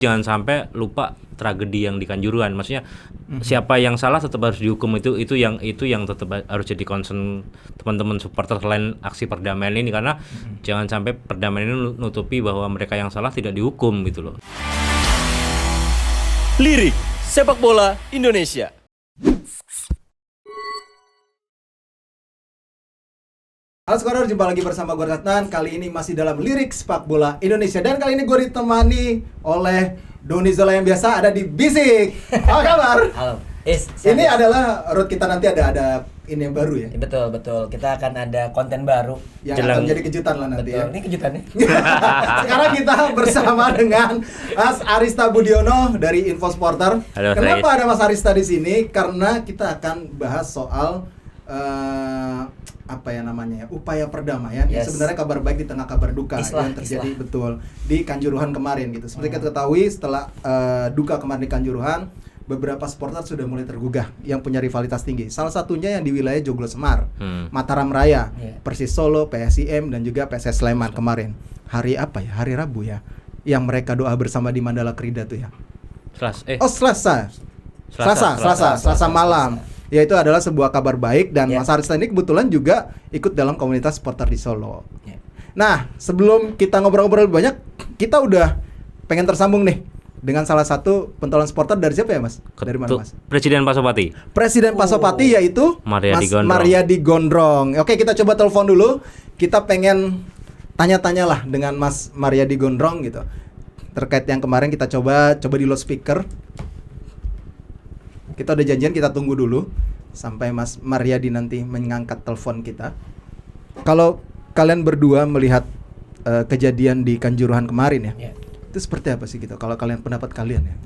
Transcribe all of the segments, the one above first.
Jangan sampai lupa tragedi yang di Kanjuruhan. Maksudnya siapa yang salah tetap harus dihukum, itu yang tetap harus jadi concern teman-teman supporter selain aksi perdamaian ini, karena jangan sampai perdamaian ini nutupi bahwa mereka yang salah tidak dihukum gitu loh. Lirik Sepak Bola Indonesia. Halo sekarang jumpa lagi bersama gue Ratnan. Kali ini masih dalam Lirik Sepak Bola Indonesia. Dan kali ini gue ditemani oleh Doni Zola yang biasa ada di Bisik. Apa kabar? Halo. Ini adalah road kita, nanti ada ini yang baru ya? Betul. Kita akan ada konten baru yang akan menjadi kejutan lah nanti. betul. Ya. Ini kejutannya. Sekarang kita bersama dengan Mas Arista Budiono dari Infosporter. Halo, Kenapa ada Mas Arista di sini? Karena kita akan bahas soal upaya perdamaian. Yang sebenarnya kabar baik di tengah kabar duka yang terjadi betul di Kanjuruhan kemarin gitu. Seperti kita ketahui, setelah duka kemarin di Kanjuruhan, beberapa supporter sudah mulai tergugah yang punya rivalitas tinggi. Salah satunya yang di wilayah Joglo Semar, Mataram Raya, Persis Solo, PSIM dan juga PSS Sleman kemarin. Hari Rabu ya. Yang mereka doa bersama di Mandala Krida tuh ya. Selasa malam. Ya, itu adalah sebuah kabar baik dan Mas Arista ini kebetulan juga ikut dalam komunitas supporter di Solo. Nah, sebelum kita ngobrol-ngobrol lebih banyak, kita udah pengen tersambung nih dengan salah satu pentolan supporter. Dari siapa ya, Mas? Dari mana, Mas? Presiden Pasopati. Presiden Pasopati yaitu Mas Mariadi Gondrong. Oke, kita coba telepon dulu. Kita pengen tanya-tanya lah dengan Mas Mariadi Gondrong gitu. Terkait yang kemarin kita coba di loudspeaker. Kita udah janjian, kita tunggu dulu sampai Mas Mariadi nanti mengangkat telepon kita. Kalau kalian berdua melihat kejadian di Kanjuruhan kemarin ya, itu seperti apa sih gitu? Kalau pendapat kalian ya?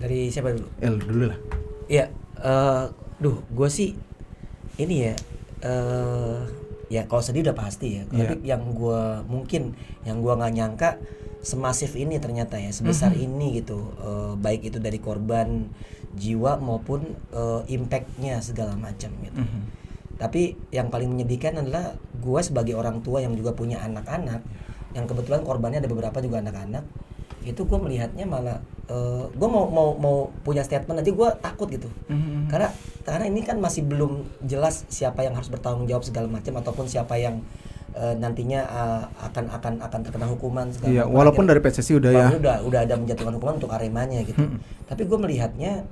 Dari siapa dulu? Dulu lah. Iya, gue sih ini ya, ya kalau sedih udah pasti ya. Tapi yang gue nggak nyangka semasif ini ternyata ya, sebesar ini gitu. Baik itu dari korban jiwa maupun impact-nya segala macam gitu. Tapi yang paling menyedihkan adalah gue sebagai orang tua yang juga punya anak-anak, yang kebetulan korbannya ada beberapa juga anak-anak. Itu gue melihatnya malah gue mau punya statement aja gue takut gitu. Karena ini kan masih belum jelas siapa yang harus bertanggung jawab segala macam, ataupun siapa yang nantinya akan terkena hukuman segala macam. Walaupun dari PSSI udah ada menjatuhkan hukuman untuk Aremanya gitu. Tapi gue melihatnya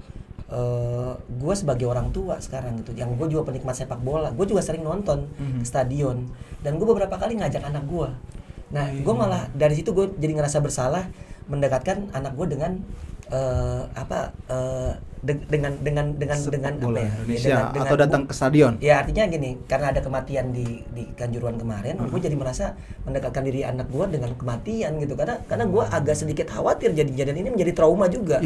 gue sebagai orang tua sekarang gitu, yang gue juga penikmat sepak bola, gue juga sering nonton ke stadion, dan gue beberapa kali ngajak anak gue. Nah, gue malah dari situ gue jadi ngerasa bersalah mendekatkan anak gue dengan dengan apa ya? Indonesia atau datang ke stadion. Ya, artinya gini, karena ada kematian di Kanjuruhan kemarin, gue jadi merasa mendekatkan diri anak gue dengan kematian gitu, karena gue agak sedikit khawatir kejadian ini menjadi trauma juga.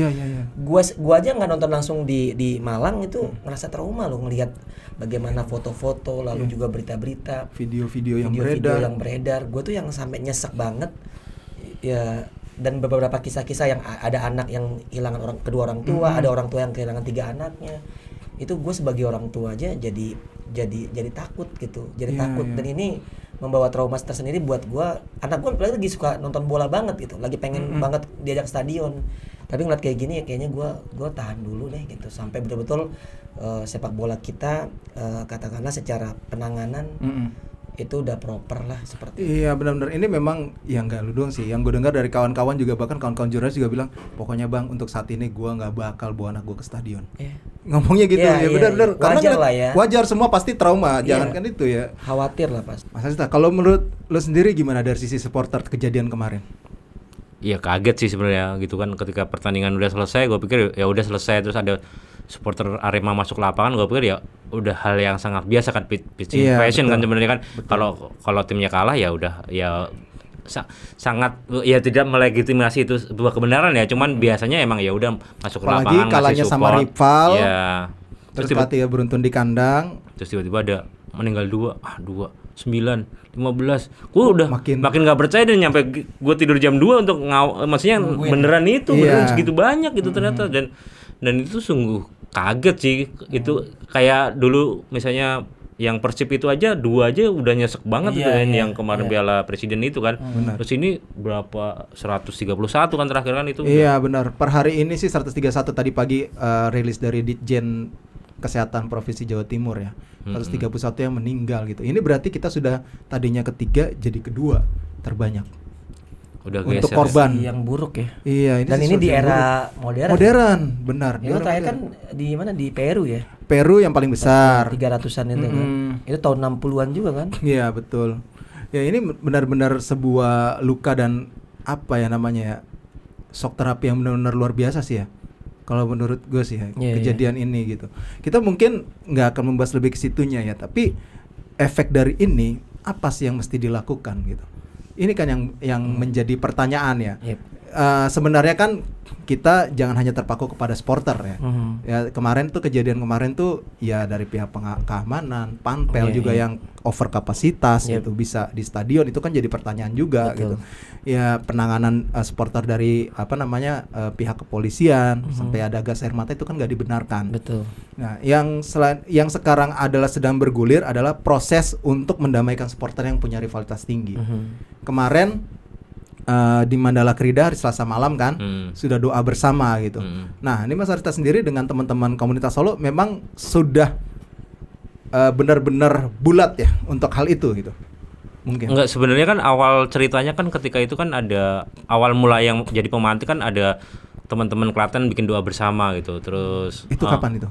Gue aja nggak nonton langsung di Malang itu ngerasa trauma loh, ngelihat bagaimana foto-foto lalu juga berita-berita, video-video yang beredar. Gue tuh yang sampai nyesek banget ya. Dan beberapa kisah-kisah yang ada anak yang kehilangan kedua orang tua, ada orang tua yang kehilangan 3 anaknya. Itu gue sebagai orang tua aja jadi takut gitu, takut. Dan ini membawa trauma tersendiri buat gue. Anak gue lagi suka nonton bola banget gitu, lagi pengen banget diajak stadion. Tapi ngeliat kayak gini ya, kayaknya gue tahan dulu deh gitu, sampai betul-betul sepak bola kita katakanlah secara penanganan itu udah proper lah seperti itu. Iya, benar-benar ini memang ya nggak lu doang sih. Yang gue dengar dari kawan-kawan juga, bahkan kawan-kawan jurnalis juga bilang, pokoknya bang, untuk saat ini gue nggak bakal bawa anak gue ke stadion. Ngomongnya gitu ya, benar-benar. Wajar lah ya. Wajar, semua pasti trauma. Jangankan itu ya. Khawatir lah pasti. Mas Arista, kalau menurut lu sendiri gimana dari sisi supporter kejadian kemarin? Iya, kaget sih sebenarnya gitu kan, ketika pertandingan udah selesai, gue pikir ya udah selesai, terus ada supporter Arema masuk lapangan, gue pikir ya udah hal yang sangat biasa kan, pitch invasion kan sebenarnya kan. Kalau timnya kalah ya udah ya sangat ya tidak melegitimasi itu sebuah kebenaran ya, cuman biasanya emang ya udah masuk ke lapangan, apalagi kalahnya sama rival ya, terus tiba-tiba beruntun di kandang, terus tiba-tiba ada meninggal 2 9 15, gue udah makin nggak percaya, dan nyampe gue tidur jam 2 untuk maksudnya beneran itu beneran segitu banyak gitu ternyata. Dan itu sungguh kaget sih. Itu kayak dulu misalnya yang Persib itu aja 2 aja udah nyesek banget itu kan, yang kemarin Piala Presiden itu kan. Terus ini berapa 131 kan terakhir kan itu. Iya benar. Per hari ini sih 131 tadi pagi rilis dari Ditjen Kesehatan Provinsi Jawa Timur ya. 131 yang meninggal gitu. Ini berarti kita sudah tadinya ketiga jadi kedua terbanyak. Udah untuk geser. korban yang buruk ya. Iya, Dan ini di era modern. Modern, benar. Itu terakhir kan di mana, di Peru ya. Peru yang paling besar. 300-an itu kan. Itu tahun 60-an juga kan. Iya, betul. Ya ini benar-benar sebuah luka dan apa ya namanya ya, shock terapi yang benar-benar luar biasa sih ya. Kalau menurut gue sih ya, kejadian ini gitu. Kita mungkin nggak akan membahas lebih ke situnya ya, tapi efek dari ini apa sih yang mesti dilakukan gitu. Ini kan yang menjadi pertanyaan ya. Sebenarnya kan kita jangan hanya terpaku kepada supporter ya. Ya kemarin tuh kejadian kemarin tuh ya dari pihak keamanan, panpel juga yang over kapasitas gitu, bisa di stadion, itu kan jadi pertanyaan juga gitu. Ya penanganan supporter dari pihak kepolisian sampai ada gas air mata itu kan nggak dibenarkan. Betul. Nah, yang sekarang adalah sedang bergulir adalah proses untuk mendamaikan supporter yang punya rivalitas tinggi. Kemarin di Mandala Krida hari Selasa malam kan sudah doa bersama gitu. Nah ini Mas Arista sendiri dengan teman-teman komunitas Solo memang sudah benar-benar bulat ya untuk hal itu gitu. Mungkin. Enggak, sebenarnya kan awal ceritanya kan ketika itu kan ada awal mulai yang jadi pemantik kan ada teman-teman Klaten bikin doa bersama gitu. Terus itu kapan itu?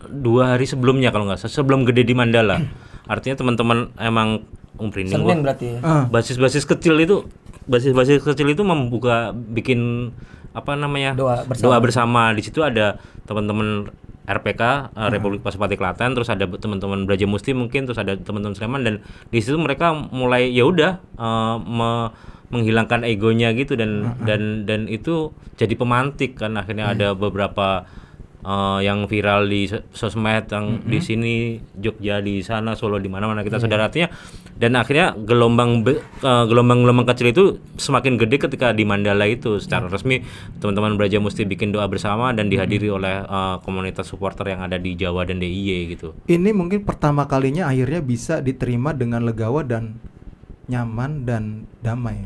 2 hari sebelumnya kalau nggak salah, sebelum gede di Mandala. Artinya teman-teman emang Senin berarti ya. Basis-basis kecil itu membuka bikin doa bersama. Di situ ada teman-teman RPK Republik Pasupati Klaten, terus ada teman-teman Braja Musti mungkin, terus ada teman-teman Sleman, dan di situ mereka mulai ya udah menghilangkan egonya gitu dan itu jadi pemantik kan. Akhirnya ada beberapa yang viral di sosmed yang di sini, Jogja di sana, Solo di mana-mana kita saudara, artinya. Dan akhirnya gelombang kecil itu semakin gede ketika di Mandala itu secara resmi teman-teman Braja Musti bikin doa bersama dan dihadiri oleh komunitas supporter yang ada di Jawa dan DIY gitu. Ini mungkin pertama kalinya akhirnya bisa diterima dengan legawa dan nyaman dan damai.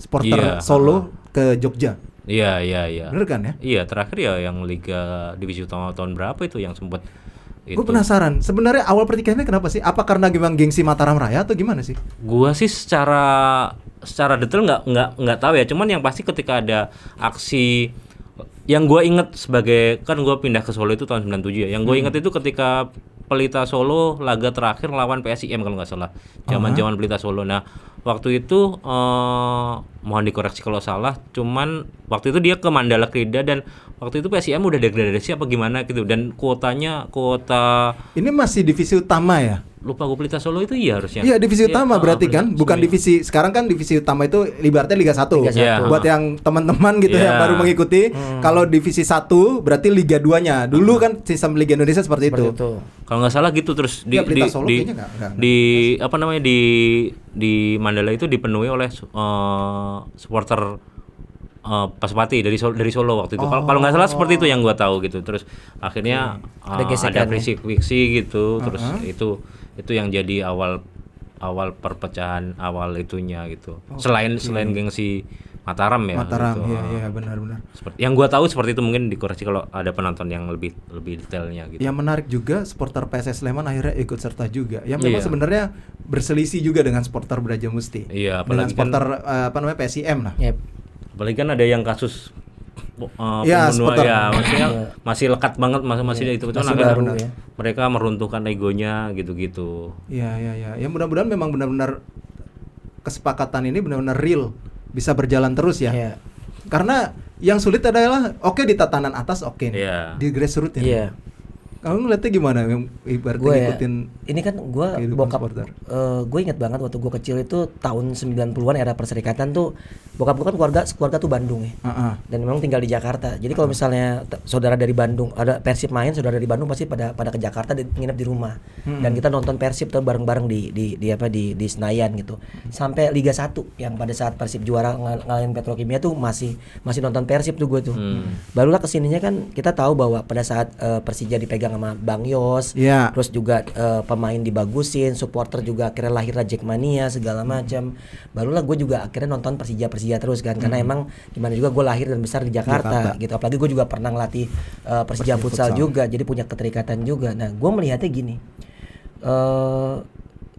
Supporter Solo ke Jogja. Iya. Bener kan ya? Iya, terakhir ya yang Liga Divisi Utama tahun berapa itu yang sempat itu. Gue penasaran, sebenarnya awal pertikaiannya kenapa sih? Apa karena memang gengsi Mataram Raya atau gimana sih? Gua sih secara detail nggak tahu ya. Cuman yang pasti ketika ada aksi yang gua inget sebagai, kan gua pindah ke Solo itu tahun 97 ya. Yang gua inget itu ketika Pelita Solo laga terakhir lawan PSIM kalau nggak salah. Zaman-zaman Pelita Solo. Nah, waktu itu mohon dikoreksi kalau salah, cuman waktu itu dia ke Mandala Krida dan waktu itu PSIM udah degradasi apa gimana gitu, dan kuota ini masih divisi utama ya? Lupa gue, Pelita Solo itu iya harusnya. Iya, divisi utama berarti kan, bukan divisi. Sekarang kan divisi utama itu ibaratnya Liga 1. Buat yang teman-teman gitu yang baru mengikuti, kalau divisi 1 berarti Liga 2-nya. Dulu kan sistem Liga Indonesia seperti itu. Kalau nggak salah gitu. Terus di Mandala itu dipenuhi oleh supporter Pasupati dari Solo waktu itu. Kalau nggak salah seperti itu yang gua tahu gitu. Terus akhirnya ada friksi gitu. Terus itu yang jadi awal perpecahan awal itunya gitu. Selain gengsi Mataram ya. Mataram, gitu. iya benar. Yang gua tahu seperti itu, mungkin dikoreksi kalau ada penonton yang lebih detailnya gitu. Yang menarik juga supporter PSS Sleman akhirnya ikut serta juga. Yang memang sebenarnya berselisih juga dengan supporter Braja Musti. Iya, dengan apalagi supporter PSIM lah. Apalagi kan ada yang kasus supporter. Ya, maksudnya masih lekat banget, masih itu baru ya. Mereka meruntuhkan egonya gitu-gitu. Iya. Ya mudah-mudahan memang benar-benar kesepakatan ini benar-benar real, bisa berjalan terus ya. Karena yang sulit adalah di tatanan atas di grassroots ya. Kamu ngeliatnya gimana? Ibaratnya ngikutin ini kan gue bokap, gue inget banget waktu gue kecil itu tahun 90-an era perserikatan tuh, bokap gue kan keluarga tuh Bandung ya. Dan memang tinggal di Jakarta. Jadi kalau misalnya saudara dari Bandung ada Persib main, saudara dari Bandung pasti pada ke Jakarta nginep di rumah. Dan kita nonton Persib tuh bareng-bareng di Senayan gitu. Sampai Liga 1 yang pada saat Persib juara ngalahin Petrokimia tuh masih nonton Persib tuh gue tuh. Barulah kesininya kan kita tahu bahwa pada saat Persija dipegang dipegang sama Bang Yos. Terus juga pemain dibagusin, supporter juga akhirnya lahirlah Jackmania segala macam. Barulah gue juga akhirnya nonton Persija terus kan, karena emang gimana juga gue lahir dan besar di Jakarta gitu. Apalagi gue juga pernah ngelatih Persija futsal juga, jadi punya keterikatan juga. Nah, gue melihatnya gini.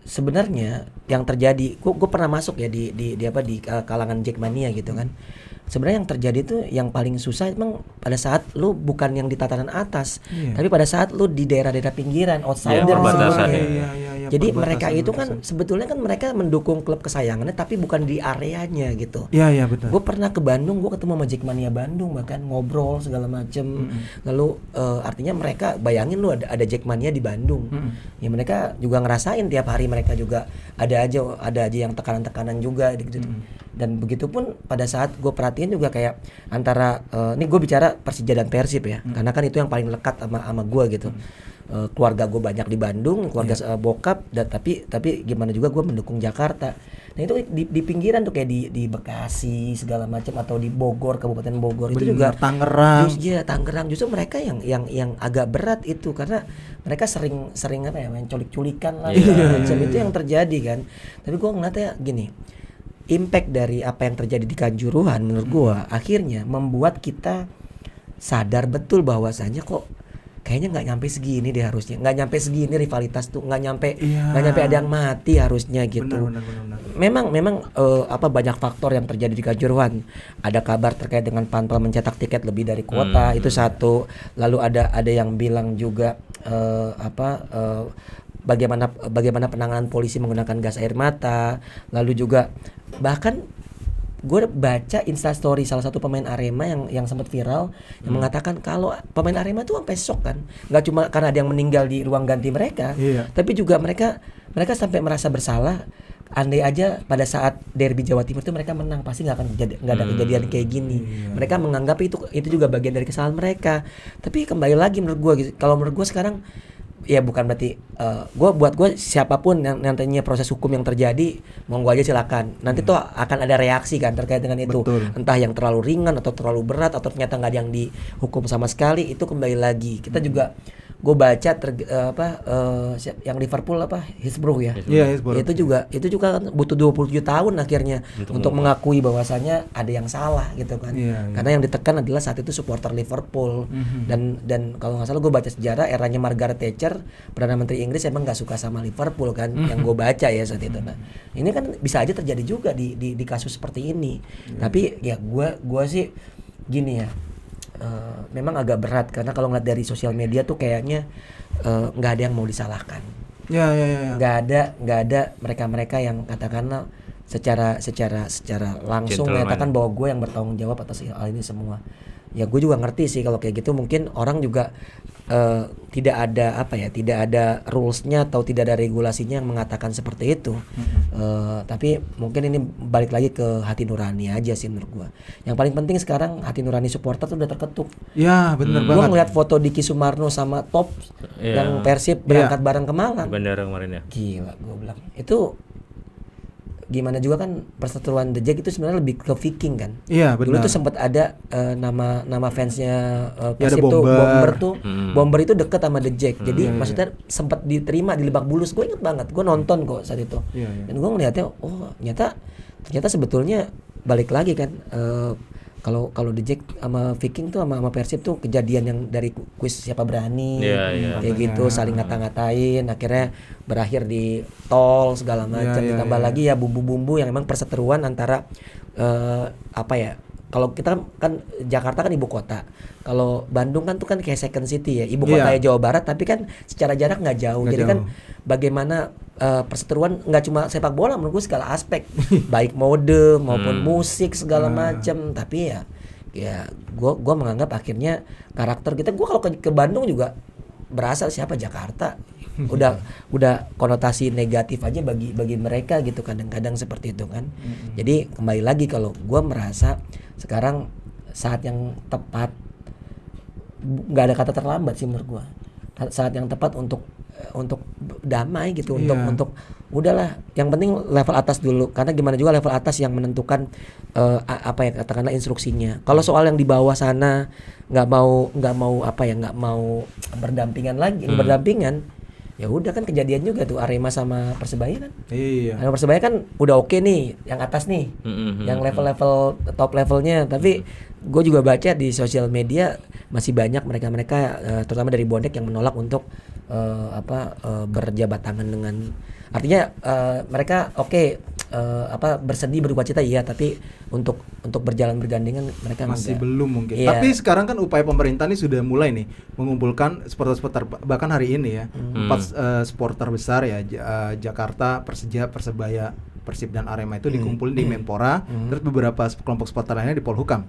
Sebenarnya yang terjadi, gue pernah masuk ya di kalangan Jackmania gitu kan. Sebenarnya yang terjadi tuh yang paling susah emang pada saat lu bukan yang di tatanan atas, tapi pada saat lu di daerah-daerah pinggiran, outsider sebetulnya. Jadi mereka itu kan sebetulnya kan mereka mendukung klub kesayangannya tapi bukan di areanya gitu. Iya betul. Gue pernah ke Bandung, gue ketemu sama Jackmania Bandung, bahkan ngobrol segala macem. Lalu artinya mereka bayangin lu ada Jackmania di Bandung. Ya mereka juga ngerasain tiap hari, mereka juga ada aja yang tekanan-tekanan juga gitu. Dan begitupun pada saat gue perhatiin juga kayak antara ini gue bicara Persija dan Persib ya, karena kan itu yang paling lekat sama gue gitu. Keluarga gue banyak di Bandung, keluarga bokap, dan tapi gimana juga gue mendukung Jakarta. Nah itu di pinggiran tuh kayak di Bekasi segala macam, atau di Bogor, Kabupaten Bogor. Itu juga Tangerang. Tangerang justru mereka yang agak berat itu, karena mereka sering apa ya, main culik-culikan lah. Itu yang terjadi kan. Tapi gue ngeliatnya gini, impact dari apa yang terjadi di Kanjuruhan menurut gue akhirnya membuat kita sadar betul bahwasanya kok kayaknya nggak nyampe segini deh, harusnya nggak nyampe segini rivalitas tuh, nggak nyampe ada yang mati harusnya gitu. Benar. Memang banyak faktor yang terjadi di Kanjuruhan. Ada kabar terkait dengan Panpel mencetak tiket lebih dari kuota, itu satu. Lalu ada yang bilang juga bagaimana penanganan polisi menggunakan gas air mata. Lalu juga bahkan gue baca instastory salah satu pemain Arema yang sempat viral yang mengatakan kalau pemain Arema tuh sampai shock kan, nggak cuma karena ada yang meninggal di ruang ganti mereka, tapi juga mereka sampai merasa bersalah. Andai aja pada saat derby Jawa Timur itu mereka menang, pasti nggak ada kejadian kayak gini. Mereka menganggap itu juga bagian dari kesalahan mereka. Tapi kembali lagi menurut gue, kalau menurut gue sekarang ya bukan berarti buat gue siapapun yang nantinya proses hukum yang terjadi, monggo aja silakan. Nanti tuh akan ada reaksi kan terkait dengan itu. Betul. Entah yang terlalu ringan atau terlalu berat, atau ternyata nggak ada yang dihukum sama sekali, itu kembali lagi. Kita juga gue baca yang Liverpool Hillsborough ya. Hillsborough. Itu juga kan butuh 27 tahun akhirnya untuk mengakui bahwasanya ada yang salah gitu kan. Karena yang ditekan adalah saat itu supporter Liverpool. Dan kalau nggak salah gue baca sejarah eranya Margaret Thatcher, Perdana Menteri Inggris, emang nggak suka sama Liverpool kan, yang gue baca ya saat itu. Nah, ini kan bisa aja terjadi juga di kasus seperti ini. Tapi ya gue sih gini ya. Memang agak berat karena kalau ngeliat dari sosial media tuh kayaknya nggak ada yang mau disalahkan. Nggak ada mereka yang katakanlah secara langsung menyatakan bahwa gue yang bertanggung jawab atas hal ini semua. Ya gue juga ngerti sih kalau kayak gitu mungkin orang juga tidak ada rulesnya atau tidak ada regulasinya yang mengatakan seperti itu. Tapi mungkin ini balik lagi ke hati nurani aja sih menurut gue. Yang paling penting sekarang hati nurani supporter tuh udah terketuk. Ya benar banget. Gue ngeliat foto Diki Sumarno sama Top yang Persib berangkat bareng ke Malang. Bandara kemarin ya. Gila, gue bilang itu gimana juga kan persatuan The Jack itu sebenarnya lebih ke Viking kan. Iya benar. Dulu tuh sempat ada nama fansnya Persib tuh Bomber tuh. Bomber itu deket sama The Jack. Jadi maksudnya sempat diterima di Lebak Bulus. Gue inget banget. Gue nonton kok saat itu. Dan gue ngeliatnya, oh ternyata sebetulnya balik lagi kan. Kalau The Jack sama Viking tuh sama Persib tuh kejadian yang dari kuis siapa berani kayak gitu, saling ngata-ngatain, akhirnya berakhir di tol segala macam. Ditambah lagi ya bumbu-bumbu yang memang perseteruan antara kalau kita kan Jakarta kan ibu kota, kalau Bandung kan tuh kan kayak second city ya, ibu kota Jawa Barat, tapi kan secara jarak nggak jauh. Jadi kan bagaimana perseteruan nggak cuma sepak bola, menurut gue segala aspek, baik mode maupun musik segala macam. Tapi ya gue menganggap akhirnya karakter kita, gue kalau ke Bandung juga berasal siapa Jakarta, udah konotasi negatif aja bagi mereka gitu, kadang-kadang seperti itu kan. Jadi kembali lagi, kalau gue merasa sekarang saat yang tepat, nggak ada kata terlambat sih menurut gue, saat yang tepat untuk damai gitu, untuk udahlah, yang penting level atas dulu, karena gimana juga level atas yang menentukan apa ya katakanlah instruksinya. Kalau soal yang di bawah sana nggak mau berdampingan, ya udah kan kejadian juga tuh Arema sama Persebaya kan. Iya. Arema Persebaya kan udah oke nih, yang atas nih, yang level top levelnya. Tapi gue juga baca di sosial media masih banyak mereka terutama dari bonek yang menolak untuk berjabat tangan dengan, artinya mereka bersedih berduka cita iya, tapi untuk berjalan bergandengan mereka masih enggak. belum mungkin. Iya. Tapi sekarang kan upaya pemerintah ini sudah mulai nih mengumpulkan supporter bahkan hari ini ya 4 supporter besar ya, Jakarta, Persija, Persebaya, Persib dan Arema itu dikumpulin di Menpora, terus beberapa kelompok supporter lainnya di Polhukam.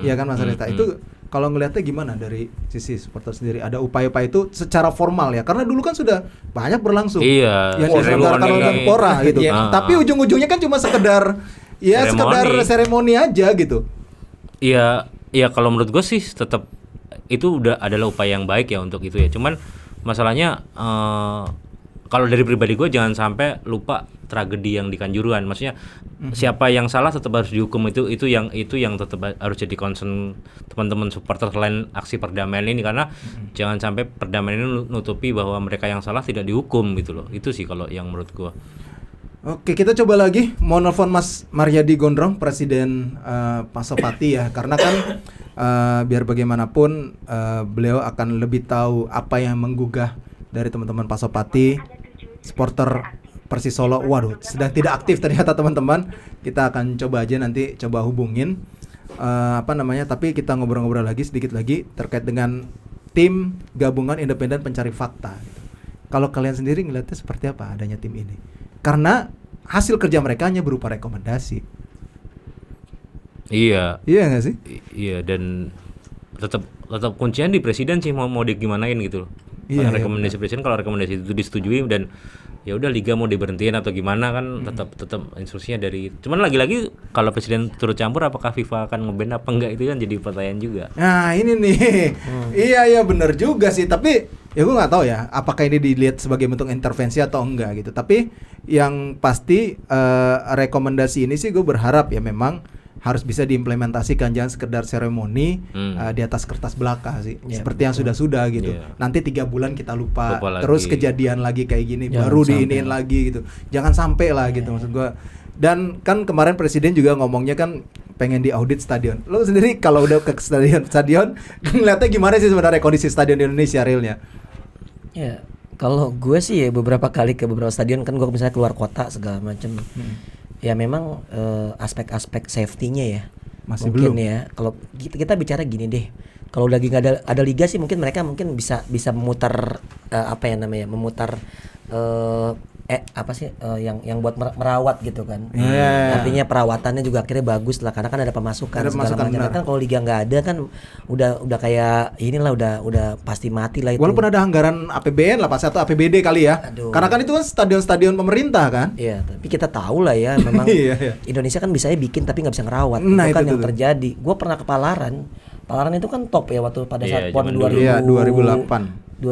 Iya kan Mas Resta? Itu kalau ngelihatnya gimana dari sisi supporter sendiri? Ada upaya-upaya itu secara formal ya? Karena dulu kan sudah banyak berlangsung. Iya. Yang diselenggarakan oleh Menpora gitu. Tapi ujung-ujungnya kan cuma sekedar seremoni aja gitu. Iya, kalau menurut gue sih tetap itu udah adalah upaya yang baik ya untuk itu ya. Cuman masalahnya kalau dari pribadi gue jangan sampai lupa tragedi yang di Kanjuruhan. Maksudnya siapa yang salah tetap harus dihukum, itu yang tetap harus jadi concern teman-teman supporter selain aksi perdamaian ini, karena jangan sampai perdamaian ini nutupi bahwa mereka yang salah tidak dihukum gitu loh. Itu sih kalau yang menurut gue. Oke, kita coba lagi mau nelfon Mas Maryadi Gondrong, Presiden Pasopati ya, karena kan biar bagaimanapun beliau akan lebih tahu apa yang menggugah dari teman-teman Pasopati, supporter Persis Solo. Waduh, sedang tidak aktif ternyata teman-teman. Kita akan coba aja nanti coba hubungin tapi kita ngobrol-ngobrol lagi sedikit lagi terkait dengan tim gabungan independen pencari fakta gitu. Kalau kalian sendiri ngeliatnya seperti apa adanya tim ini? Karena hasil kerja mereka hanya berupa rekomendasi. Iya nggak sih? Iya, dan tetap kuncinya di presiden sih, mau digimanain gitu loh. Rekomendasi presiden, kalau rekomendasi itu disetujui dan ya udah liga mau diberhentiin atau gimana kan tetap instruksinya dari. Cuman lagi-lagi kalau presiden turut campur, apakah FIFA akan nge-ban apa enggak, itu kan jadi pertanyaan juga. Nah ini nih, iya benar juga sih. Tapi ya gue nggak tahu ya apakah ini dilihat sebagai bentuk intervensi atau enggak gitu. Tapi yang pasti rekomendasi ini sih gue berharap ya memang harus bisa diimplementasikan, jangan sekedar seremoni di atas kertas belaka sih, seperti yang sudah gitu. Nanti 3 bulan kita lupa terus lagi. Kejadian lagi kayak gini baru diiniin lagi gitu, jangan sampai lah gitu maksud gue. Dan kan kemarin presiden juga ngomongnya kan pengen diaudit stadion. Lo sendiri kalau udah ke stadion ngeliatnya gimana sih sebenarnya kondisi stadion di Indonesia realnya? Ya kalau gue sih ya beberapa kali ke beberapa stadion, kan gue misalnya keluar kota segala macam. Ya memang aspek-aspek safety-nya ya masih mungkin belum ya. Kalau kita bicara gini deh, kalau lagi nggak ada liga sih mereka mungkin bisa memutar memutar yang buat merawat gitu kan. Artinya perawatannya juga akhirnya bagus lah, karena kan ada pemasukan segala macam. Kan kalau liga nggak ada kan udah kayak inilah udah pasti mati lah itu. Walaupun ada anggaran APBN lah pas atau APBD kali ya. Karena kan itu kan stadion-stadion pemerintah kan. Iya, tapi kita tahu lah ya memang Indonesia kan bisanya bikin tapi nggak bisa ngerawat. Itu kan yang terjadi. Gue pernah ke Palaran itu kan top ya waktu pada saat PON 2008.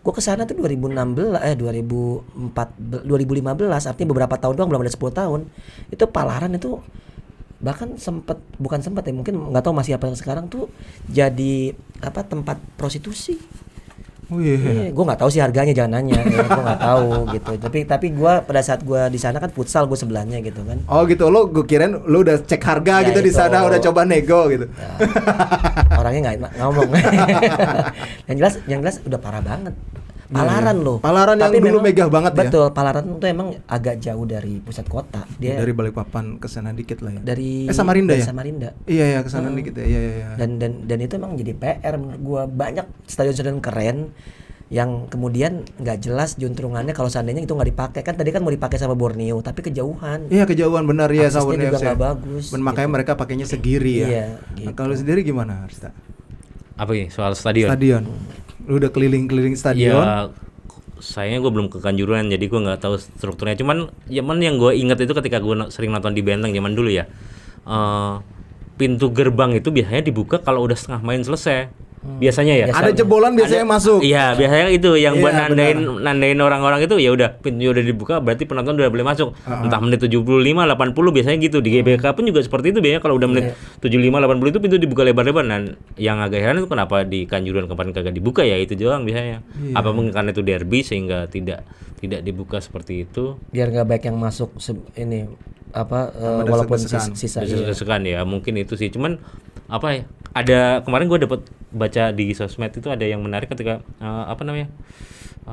Gue kesana tuh 2015, artinya beberapa tahun doang, belum ada 10 tahun. Itu Palaran itu bahkan bukan sempat ya, mungkin nggak tahu masih apa yang sekarang tuh jadi tempat prostitusi. Gue nggak tahu sih harganya, jangan nanya. Gue nggak tahu gitu. Tapi gue pada saat gue di sana kan futsal, gue sebelahnya gitu kan. Oh gitu, gue kirain lo udah cek harga gitu di sana, udah coba nego gitu. Ya, orangnya nggak ngomong. Yang jelas udah parah banget. Palaran loh. Palaran yang dulu megah banget ya. Betul, Palaran itu emang agak jauh dari pusat kota. Dia dari Balikpapan ke sana dikit lah ya. Dari Samarinda ya. Samarinda. Iya ke sana dikit ya. Iya. Dan itu emang jadi PR menurut gua, banyak stadion-stadion keren yang kemudian nggak jelas juntrungannya kalau seandainya itu nggak dipakai. Kan tadi kan mau dipakai sama Borneo tapi kejauhan. Iya kejauhan benar ya, sama Borneo juga nggak bagus. Makanya mereka pakainya segiri ya. Iya, gitu. Kalau sendiri gimana, Arsta? Apa ini soal stadion? Lu udah keliling-keliling stadion? Ya, sayangnya gue belum ke Kanjuruhan, jadi gue nggak tahu strukturnya. Cuman yang gue ingat itu ketika gue sering nonton di Benteng zaman dulu ya, pintu gerbang itu biasanya dibuka kalau udah setengah main selesai. Biasanya ya. Ada jebolan biasanya masuk. Iya, biasanya itu yang Iya, buat nandain orang-orang itu ya udah pintunya udah dibuka berarti penonton udah boleh masuk. Entah menit 75, 80 biasanya gitu. Di GBK pun juga seperti itu biasanya kalau udah menit 75, 80 itu pintu dibuka lebar-lebar. Dan yang agak heran itu kenapa di Kanjuruhan kemarin kagak dibuka ya itu doang biasanya. Apa mungkin karena itu derby sehingga tidak dibuka seperti itu. Biar nggak baik yang masuk ini walaupun sisa Desek-desekan ya mungkin itu sih. Cuman apa ya? Ada kemarin gue dapat baca di sosmed itu ada yang menarik ketika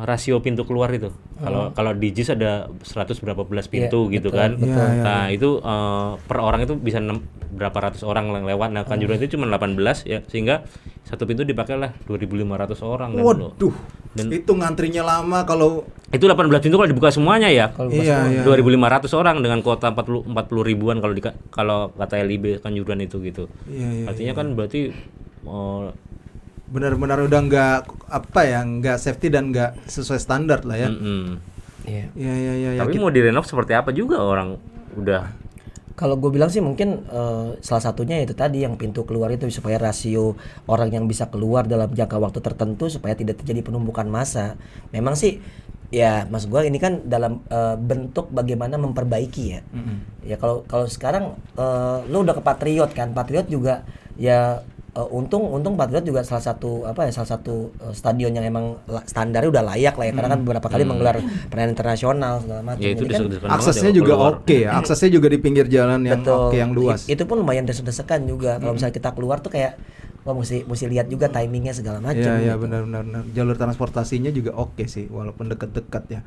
rasio pintu keluar itu. Kalau di JIS ada 100 berapa belas pintu gitu betul, kan. betul. Nah, itu per orang itu bisa berapa ratus orang yang lewat. Nah, Kanjuruhan itu cuma 18 ya sehingga satu pintu dipakai lah 2.500 orang dan Waduh. Dan itu ngantrinya lama kalau itu 18 pintu kalau dibuka semuanya ya. Iya. 2.500 orang dengan kuota 40 ribuan kalau kata LIB Kanjuruhan itu gitu. Iya, Artinya kan berarti benar-benar udah nggak safety dan nggak sesuai standar lah ya. Iya. Tapi mau direnov seperti apa juga orang udah. Kalau gue bilang sih mungkin salah satunya itu tadi yang pintu keluar itu supaya rasio orang yang bisa keluar dalam jangka waktu tertentu supaya tidak terjadi penumpukan massa. Memang sih ya maksud gue ini kan dalam bentuk bagaimana memperbaiki ya. Ya kalau sekarang lu udah ke Patriot kan, Patriot juga ya untung Patriot juga salah satu stadion yang emang standarnya udah layak lah ya karena kan beberapa kali menggelar pertandingan internasional segala macam. Ya, itu kan aksesnya juga oke ya. Aksesnya juga di pinggir jalan yang oke yang luas. Itu pun lumayan desek-desekan juga. Kalau misalnya kita keluar tuh kayak mesti lihat juga timingnya segala macam. Iya gitu. benar. Jalur transportasinya juga oke sih walaupun dekat-dekat ya.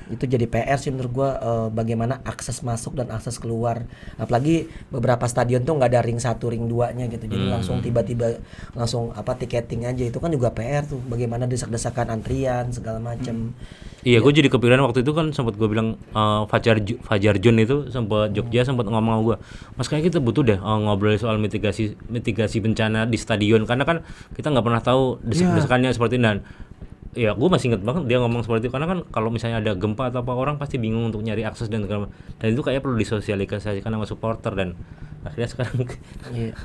Itu jadi PR sih menurut gua bagaimana akses masuk dan akses keluar. Apalagi beberapa stadion tuh nggak ada ring 1, ring 2-nya gitu. Jadi langsung tiba-tiba langsung tiketing aja. Itu kan juga PR tuh bagaimana desak-desakan antrian segala macam. Iya, gue jadi kepikiran waktu itu kan sempat gue bilang Fajar Jun itu sempat Jogja sempat ngomong sama gue, Mas kayak kita butuh deh ngobrol soal mitigasi bencana di stadion karena kan kita nggak pernah tahu desak-desakannya seperti ini. Dan ya gue masih inget banget dia ngomong seperti itu karena kan kalau misalnya ada gempa atau apa orang pasti bingung untuk nyari akses dan itu kayak perlu disosialisasikan sama supporter dan akhirnya sekarang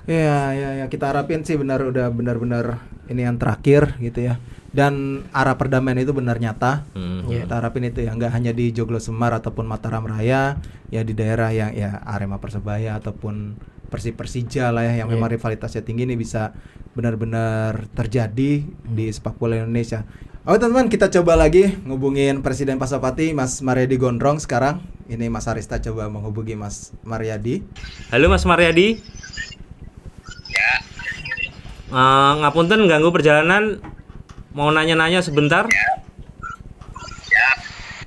Iya kita harapin sih udah benar-benar ini yang terakhir gitu ya. Dan arah perdamaian itu benar nyata. Kita harapin itu ya nggak hanya di Joglo Semar ataupun Mataram Raya ya di daerah yang ya Arema Persebaya ataupun Persija lah ya yang memang rivalitasnya tinggi ini bisa benar-benar terjadi di sepak bola Indonesia. Oke teman-teman, kita coba lagi ngubungin Presiden Pasopati Mas Maryadi Gondrong sekarang. Ini Mas Arista coba menghubungi Mas Maryadi. Halo Mas Maryadi. Ya. Ngapunten ganggu perjalanan. Mau nanya-nanya sebentar. Ya.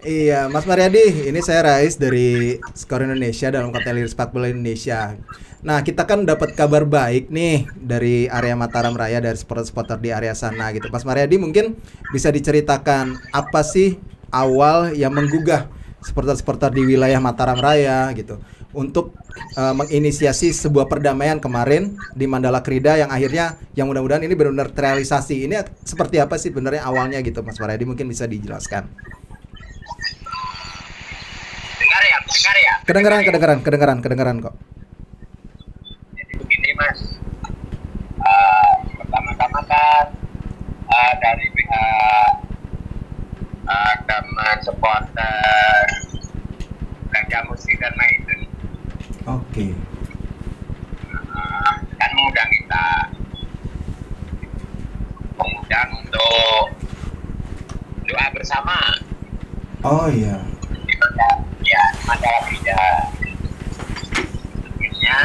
Iya, Mas Maryadi, ini saya Rais dari Skor Indonesia dalam kategori sepak bola Indonesia. Nah, kita kan dapat kabar baik nih dari area Mataram Raya, dari supporter-supporter di area sana gitu. Mas Maryadi mungkin bisa diceritakan apa sih awal yang menggugah supporter-supporter di wilayah Mataram Raya gitu untuk menginisiasi sebuah perdamaian kemarin di Mandala Krida yang akhirnya yang mudah-mudahan ini benar-benar terrealisasi. Ini seperti apa sih sebenarnya awalnya gitu, Mas Maryadi mungkin bisa dijelaskan. Dengar ya. Kedengaran kok. Jadi begini Mas, pertama-tama kan dari pihak teman supporter Gajah Musi dan Maiden. Oke. Kan mengundang kita, mengundang untuk doa bersama. Oh iya. Ya, Mandala Krida. Akhirnya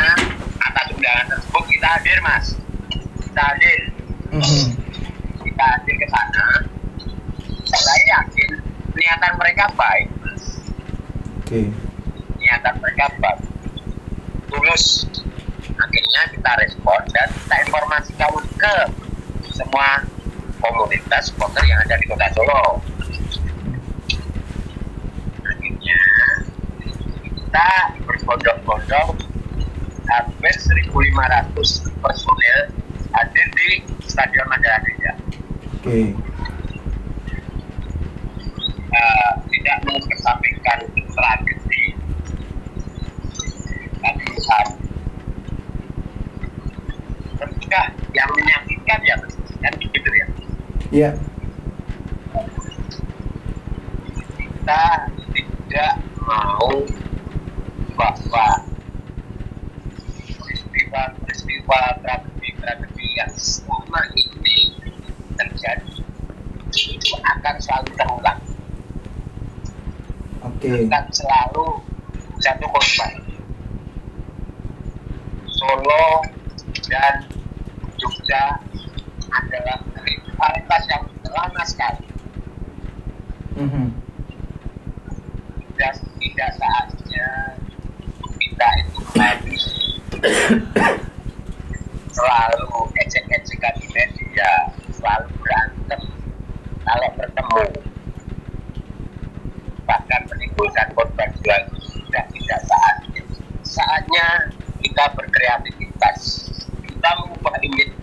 atas undangan tersebut kita hadir Mas. Kita hadir ke sana. Saya yakin niatan mereka baik Mas. Oke. Niatan mereka baik, tulus. Akhirnya kita respon dan kita informasikan ke semua komunitas supporter yang ada di Kota Solo. Kita berbondong-bondong hampir 1.500 personil hadir di Stadion Mandala Krida. Oke. Tidak mengesampingkan tragedi Kanjuruhan. Tentunya yang menyakitkan ya kan Iya. Kita tidak mau bahwa peristiwa tragedi yang selama ini terjadi itu akan selalu terulang. Akan selalu jatuh korban. Solo dan Jogja adalah rivalitas yang lama sekali. Dan tidak saatnya kita itu harus selalu ecek-ecekan di media, selalu berantem kalau bertemu, bahkan menimbulkan korban jiwa. Sudah tidak saatnya. Saatnya kita berkreativitas, kita mengubah image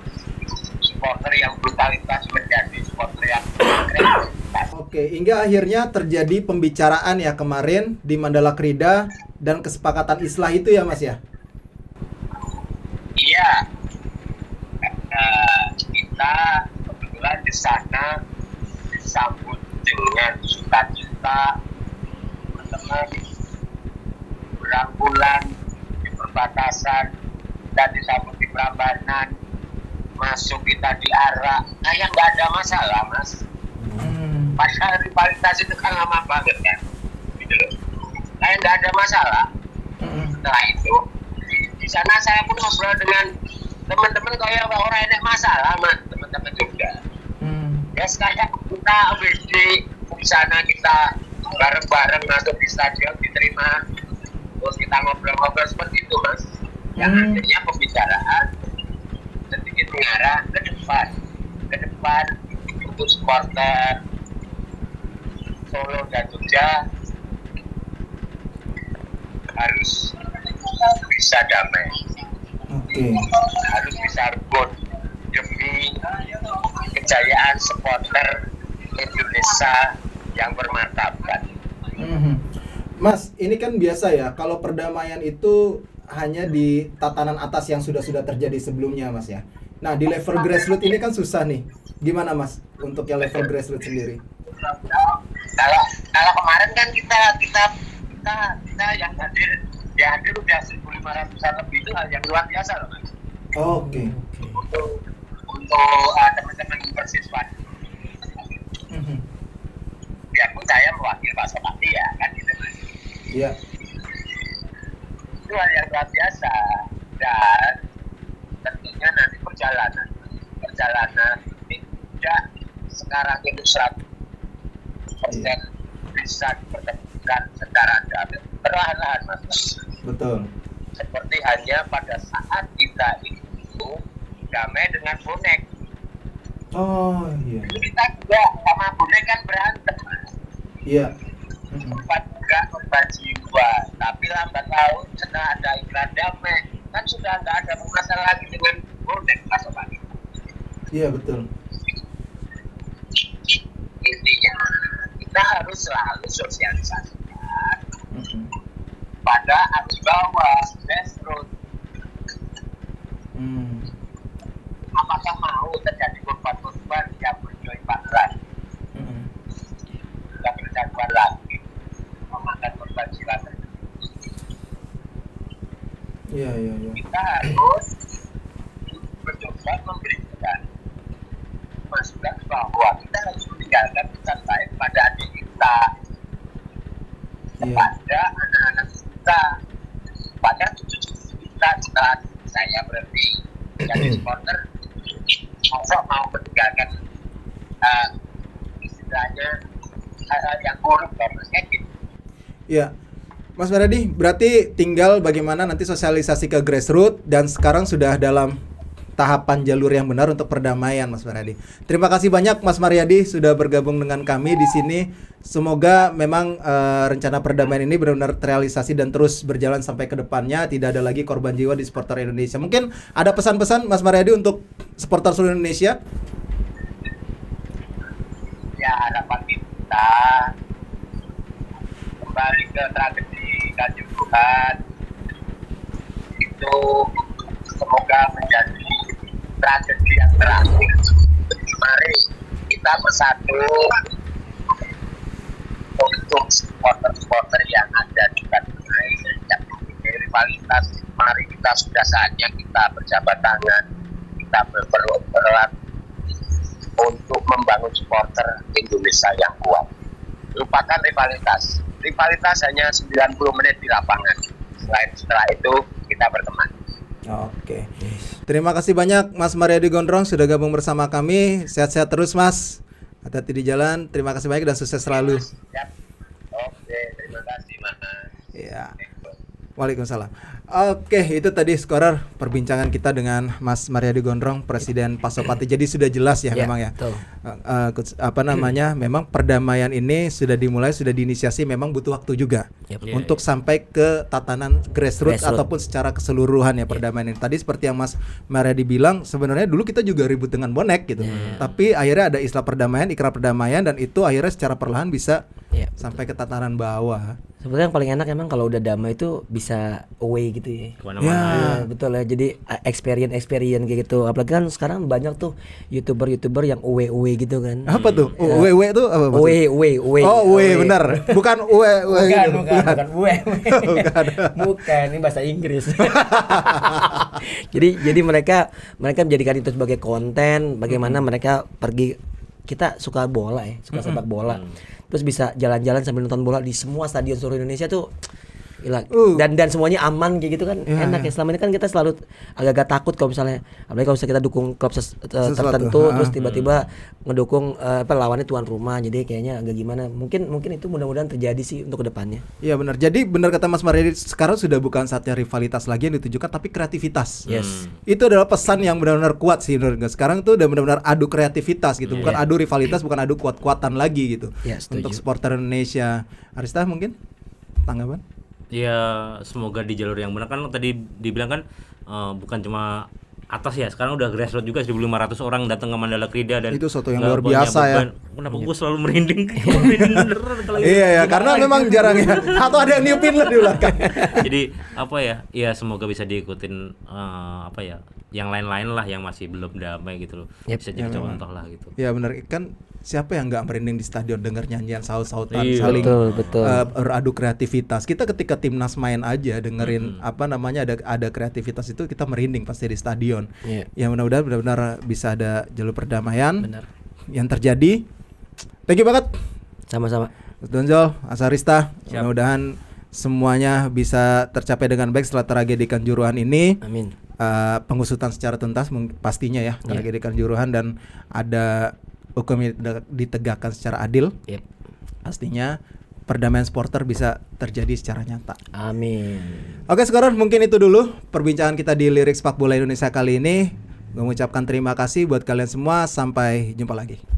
supporter yang brutalitas menjadi supporter yang kreativitas. Oke, hingga akhirnya terjadi pembicaraan ya kemarin di Mandala Krida dan kesepakatan islah itu ya Mas ya? Iya, kita kebetulan di sana disambut dengan sukacita, teman-teman berangkulan di perbatasan, dan disambut di Prambanan, masuk kita di Arak, kayak nggak ada masalah Mas. Padahal rivalitas itu kan lama banget kan, gitu loh. Kayak nggak ada masalah. Setelah itu di sana saya pun ngobrol dengan teman-teman kayak orang enak masalah Mas, teman-teman juga. Ya kayak kita WD di sana, kita bareng-bareng masuk di stadion, diterima, terus kita ngobrol-ngobrol seperti itu Mas. Yang akhirnya pembicaraan sedikit mengarah ke depan untuk supporter Solo dan Jogja harus bisa damai, harus bisa rukun demi kejayaan supporter Indonesia yang bermartabat. Mas, ini kan biasa ya, kalau perdamaian itu hanya di tatanan atas yang sudah terjadi sebelumnya Mas ya. Nah di level grassroots ini kan susah nih. Gimana Mas untuk yang level grassroots sendiri? Kalau kemarin kan kita yang hadir udah 1.500-an lebih, itu hal yang luar biasa loh Mas. Oke. Untuk teman-teman bersiswa. Biarpun saya mewakili Pak Sopati ya kan gitu Mas. Iya. Itu hal yang luar biasa, dan tentunya nanti perjalanan ini tidak sekarang itu 100% bisa dipertemukan secara damai, perlahan-lahan Mas. Betul. Seperti hanya pada saat kita itu damai dengan bonek. Oh iya. Kita juga sama bonek kan berantem Mas. Iya. Sempat juga korban jiwa, tapi lambat laun setelah ada iklan damai kan sudah nggak ada masalah lagi dengan bonek Mas Sopati. Iya betul. Intinya kita harus selalu sosialisasikan pada arus bawah, grassroots. Apakah mau terjadi korban-korban yang berjoy-joyan, yang berjagoan lagi, memakan korban jiwa? Iya. Kita harus mencoba memberikan masukan bahwa kita harus meninggalkan pesan baik pada adik kita, kepada anak-anak kita, pada cucu-cucu kita. Setelah saya berhenti jadi supporter, masa mau meninggalkan istilahnya hal-hal yang buruk dan gitu. Iya. Mas Maradi, berarti tinggal bagaimana nanti sosialisasi ke grassroots dan sekarang sudah dalam tahapan jalur yang benar untuk perdamaian Mas Maradi. Terima kasih banyak Mas Mariadi sudah bergabung dengan kami di sini. Semoga memang rencana perdamaian ini benar-benar terrealisasi dan terus berjalan sampai ke depannya, tidak ada lagi korban jiwa di supporter Indonesia. Mungkin ada pesan-pesan Mas Mariadi untuk supporter seluruh Indonesia? Ya, harapan kita kembali ke tragedi Kanjuruhan itu semoga menjadi tragedi yang terakhir. Mari kita bersatu untuk supporter yang ada di tanah air yang mempunyai rivalitas. Mari kita sudah saatnya kita berjabat tangan, kita bererat untuk membangun supporter Indonesia yang kuat. Lupakan rivalitas. Rivalitas hanya 90 menit di lapangan. Setelah itu kita berteman. Oke. Terima kasih banyak Mas Mariadi Gondrong sudah gabung bersama kami. Sehat-sehat terus Mas. Hati-hati di jalan. Terima kasih banyak dan sukses selalu. Siap. Oke, terima kasih Mas. Iya. Waalaikumsalam. Oke, itu tadi Skorer perbincangan kita dengan Mas Mariadi Gondrong, Presiden Pasopati. Jadi sudah jelas ya, memang ya. Memang perdamaian ini sudah dimulai, sudah diinisiasi, memang butuh waktu juga untuk sampai ke tatanan grassroots ataupun secara keseluruhan ya perdamaian ini. Tadi seperti yang Mas Mariadi bilang, sebenarnya dulu kita juga ribut dengan bonek gitu. Tapi akhirnya ada istilah perdamaian, ikrar perdamaian, dan itu akhirnya secara perlahan bisa sampai ke tatanan bawah. Sebenarnya yang paling enak emang kalau udah damai itu bisa away gitu ya. Kemana-mana. Betul ya. Jadi experience kayak gitu. Apalagi kan sekarang banyak tuh youtuber yang away gitu kan. Apa tuh? Away itu apa? Away. Oh, away benar. Bukan away. Bukan away. Bukan, ini bahasa Inggris. jadi mereka menjadikan itu sebagai konten. Bagaimana mereka pergi. Kita suka bola ya, suka sepak bola. Terus bisa jalan-jalan sambil nonton bola di semua stadion seluruh Indonesia tuh. Dan semuanya aman kayak gitu kan, enak ya. Selama ini kan kita selalu agak-agak takut kalau misalnya, apalagi kalau misalnya kita dukung klub tertentu, terus tiba-tiba ngedukung lawannya tuan rumah, jadi kayaknya agak gimana. Mungkin itu mudah-mudahan terjadi sih untuk kedepannya. Iya benar. Jadi benar kata Mas Mariadi, sekarang sudah bukan saatnya rivalitas lagi yang ditujukan, tapi kreativitas. Itu adalah pesan yang benar-benar kuat sih menurut gue. Sekarang tuh udah benar-benar adu kreativitas gitu, bukan adu rivalitas, bukan adu kuat-kuatan lagi gitu. Untuk supporter Indonesia. Arista mungkin tanggapan? Ya semoga di jalur yang benar. Kan tadi dibilang kan bukan cuma atas ya, sekarang udah grassroots juga, 1.500 orang datang ke Mandala Krida, dan itu suatu yang luar biasa ya. Kenapa gue selalu merinding? Iya, karena memang jarang ya. Atau ada yang niupin lah di belakang. Jadi ya semoga bisa diikutin yang lain-lain lah yang masih belum damai gitu loh. Bisa jadi contoh lah gitu. Ya benar, kan siapa yang nggak merinding di stadion dengar nyanyian saut-sautan, saling beradu kreativitas. Kita ketika timnas main aja dengerin ada kreativitas itu, kita merinding pasti di stadion. Ya mudah-mudahan benar-benar bisa ada jalur perdamaian yang terjadi. Thank you banget. Sama-sama. Donjol, Asarista. Mudah-mudahan semuanya bisa tercapai dengan baik setelah tragedi Kanjuruhan ini. Amin. Pengusutan secara tuntas pastinya ya tragedi Kanjuruhan, dan ada hukum ditegakkan secara adil. Pastinya perdamaian supporter bisa terjadi secara nyata. Amin. Oke, sekarang mungkin itu dulu perbincangan kita di Lirik Sepak Bola Indonesia kali ini. Mengucapkan terima kasih buat kalian semua. Sampai jumpa lagi.